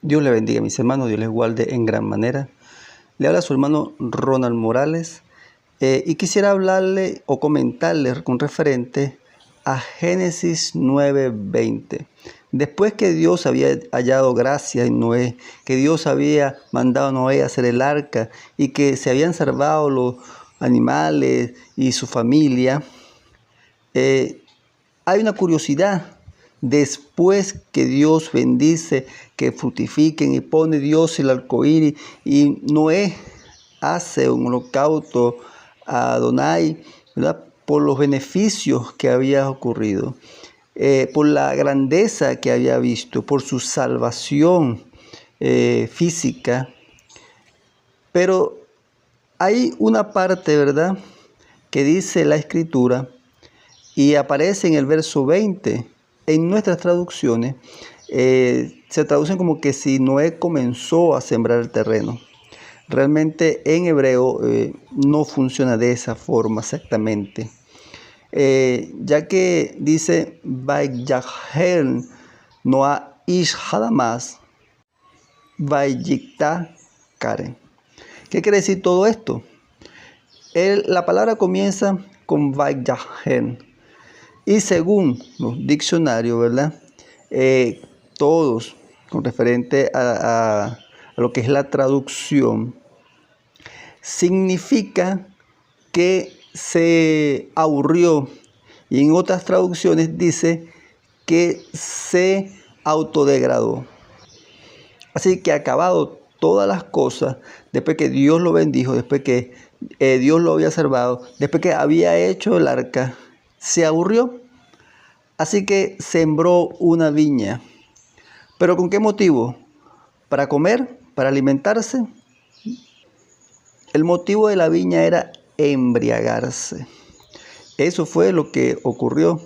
Dios le bendiga, mis hermanos, Dios les guarde en gran manera. Le habla su hermano Ronald Morales y quisiera hablarle o comentarle con referente a Génesis 9:20. Después que Dios había hallado gracia en Noé, que Dios había mandado a Noé a hacer el arca y que se habían salvado los animales y su familia, hay una curiosidad. Después que Dios bendice, que fructifiquen y pone Dios el arcoíris y Noé hace un holocausto a Adonai, ¿verdad? Por los beneficios que había ocurrido, por la grandeza que había visto, por su salvación física. Pero hay una parte, ¿verdad?, que dice la Escritura y aparece en el verso 20. En nuestras traducciones se traducen como que si Noé comenzó a sembrar el terreno. Realmente en hebreo no funciona de esa forma exactamente. Ya que dice Vayyaher Noah ish hadamas Vayyikta Karen. ¿Qué quiere decir todo esto? La palabra comienza con Vayyaher. Y según los diccionarios, ¿verdad? Todos con referente a lo que es la traducción, significa que se aburrió. Y en otras traducciones dice que se autodegradó. Así que acabado todas las cosas, después que Dios lo bendijo, después que Dios lo había salvado, después que había hecho el arca, se aburrió. Así que sembró una viña. ¿Pero con qué motivo? ¿Para comer? ¿Para alimentarse? El motivo de la viña era embriagarse. Eso fue lo que ocurrió.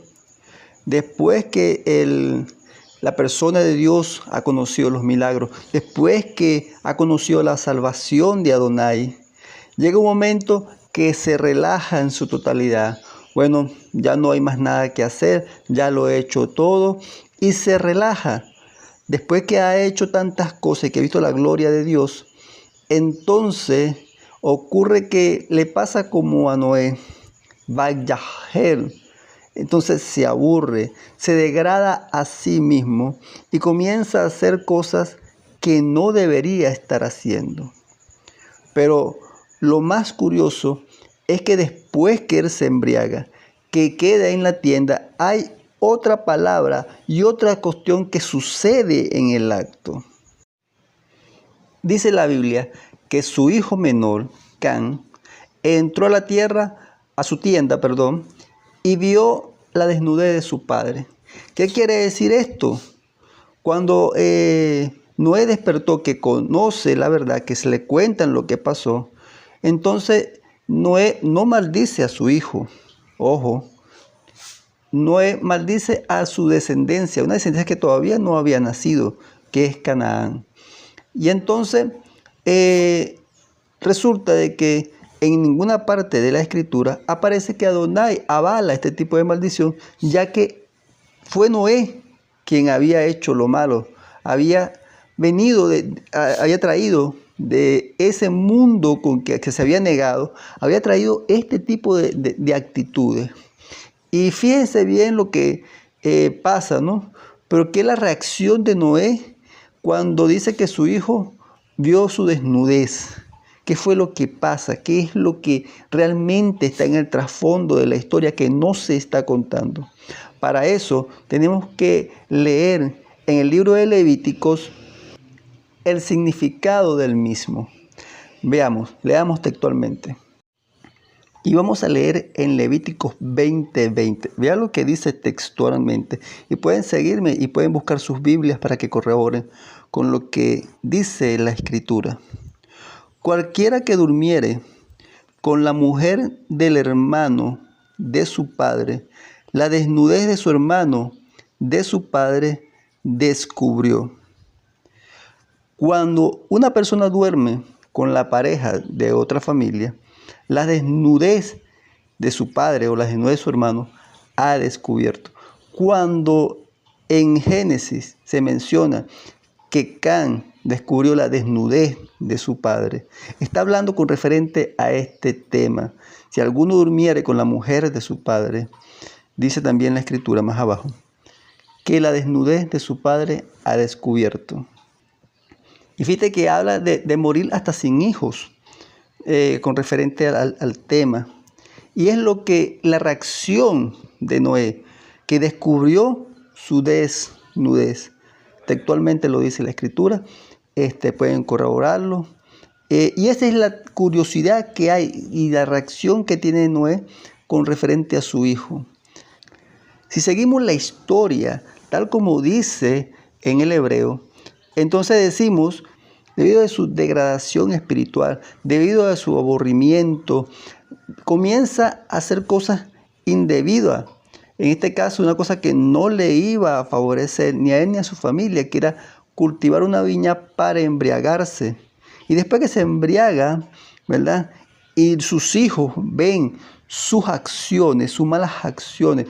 Después que la persona de Dios ha conocido los milagros, después que ha conocido la salvación de Adonai, llega un momento que se relaja en su totalidad. Bueno, ya no hay más nada que hacer, ya lo he hecho todo y se relaja. Después que ha hecho tantas cosas y que ha visto la gloria de Dios, entonces ocurre que le pasa como a Noé, Vayyaher. Entonces se aburre, se degrada a sí mismo y comienza a hacer cosas que no debería estar haciendo. Pero lo más curioso es que después que él se embriaga, que queda en la tienda, hay otra palabra y otra cuestión que sucede en el acto. Dice la Biblia que su hijo menor, Can, entró a su tienda, y vio la desnudez de su padre. ¿Qué quiere decir esto? Cuando Noé despertó, que conoce la verdad, que se le cuentan lo que pasó, entonces Noé no maldice a su hijo. Ojo, Noé maldice a su descendencia, una descendencia que todavía no había nacido, que es Canaán. Y entonces resulta de que en ninguna parte de la Escritura aparece que Adonai avala este tipo de maldición, ya que fue Noé quien había hecho lo malo, había traído de ese mundo con que se había negado, había traído este tipo de actitudes. Y fíjense bien lo que pasa, ¿no? Pero ¿qué es la reacción de Noé cuando dice que su hijo vio su desnudez? ¿Qué fue lo que pasa? ¿Qué es lo que realmente está en el trasfondo de la historia que no se está contando? Para eso tenemos que leer en el libro de Levíticos el significado del mismo. Leamos textualmente. Y vamos a leer en Levíticos 20:20. Vean lo que dice textualmente. Y pueden seguirme y pueden buscar sus Biblias para que corroboren con lo que dice la Escritura. Cualquiera que durmiere con la mujer del hermano de su padre, la desnudez de su hermano de su padre descubrió. Cuando una persona duerme con la pareja de otra familia, la desnudez de su padre o la desnudez de su hermano ha descubierto. Cuando en Génesis se menciona que Can descubrió la desnudez de su padre. Está hablando con referente a este tema. Si alguno durmiere con la mujer de su padre, dice también la escritura más abajo, que la desnudez de su padre ha descubierto. Y fíjate que habla de morir hasta sin hijos, con referente al tema. Y es lo que la reacción de Noé, que descubrió su desnudez. Textualmente lo dice la escritura, pueden corroborarlo. Y esa es la curiosidad que hay y la reacción que tiene Noé con referente a su hijo. Si seguimos la historia tal como dice en el hebreo, entonces decimos, debido a su degradación espiritual, debido a su aburrimiento, comienza a hacer cosas indebidas. En este caso, una cosa que no le iba a favorecer ni a él ni a su familia, que era cultivar una viña para embriagarse. Y después que se embriaga, ¿verdad? Y sus hijos ven sus acciones, sus malas acciones,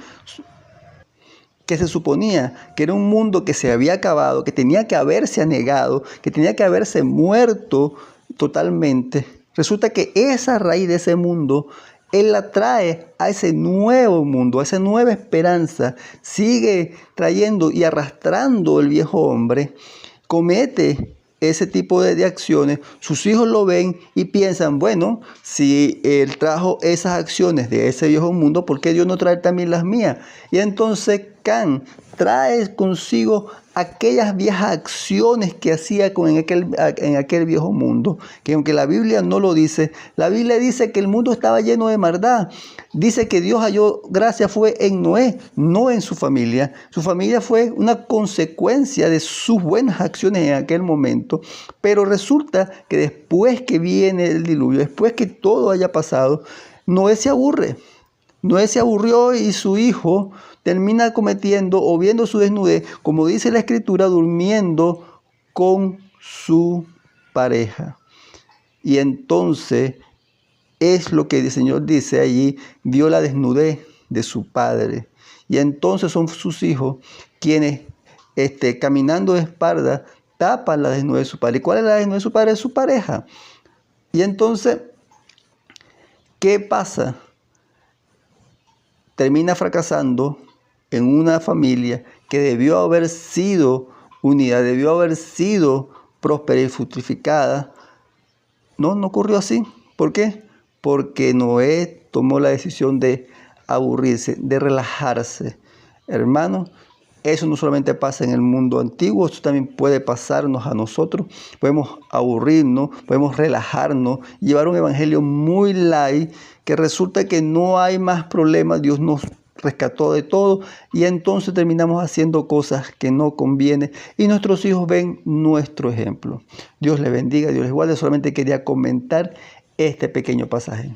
que se suponía que era un mundo que se había acabado, que tenía que haberse anegado, que tenía que haberse muerto totalmente. Resulta que esa raíz de ese mundo, Él la trae a ese nuevo mundo, a esa nueva esperanza. Sigue trayendo y arrastrando el viejo hombre. Comete ese tipo de acciones. Sus hijos lo ven y piensan, bueno, si Él trajo esas acciones de ese viejo mundo, ¿por qué Dios no trae también las mías? Y entonces Can trae consigo aquellas viejas acciones que hacía en aquel viejo mundo, que aunque la Biblia no lo dice, la Biblia dice que el mundo estaba lleno de maldad. Dice que Dios halló gracia fue en Noé, no en su familia. Su familia fue una consecuencia de sus buenas acciones en aquel momento, pero resulta que después que viene el diluvio, después que todo haya pasado, Noé se aburre. Noé se aburrió y su hijo termina cometiendo o viendo su desnudez, como dice la escritura, durmiendo con su pareja. Y entonces es lo que el Señor dice allí, vio la desnudez de su padre. Y entonces son sus hijos quienes, caminando de espalda, tapan la desnudez de su padre. ¿Y cuál es la desnudez de su padre? Es su pareja. Y entonces, ¿qué pasa? Termina fracasando en una familia que debió haber sido unida, debió haber sido próspera y fructificada. No ocurrió así. ¿Por qué? Porque Noé tomó la decisión de aburrirse, de relajarse. Hermanos, eso no solamente pasa en el mundo antiguo, eso también puede pasarnos a nosotros. Podemos aburrirnos, podemos relajarnos, llevar un evangelio muy light, que resulta que no hay más problemas, Dios nos rescató de todo y entonces terminamos haciendo cosas que no convienen y nuestros hijos ven nuestro ejemplo. Dios les bendiga, Dios les guarde. Solamente quería comentar este pequeño pasaje.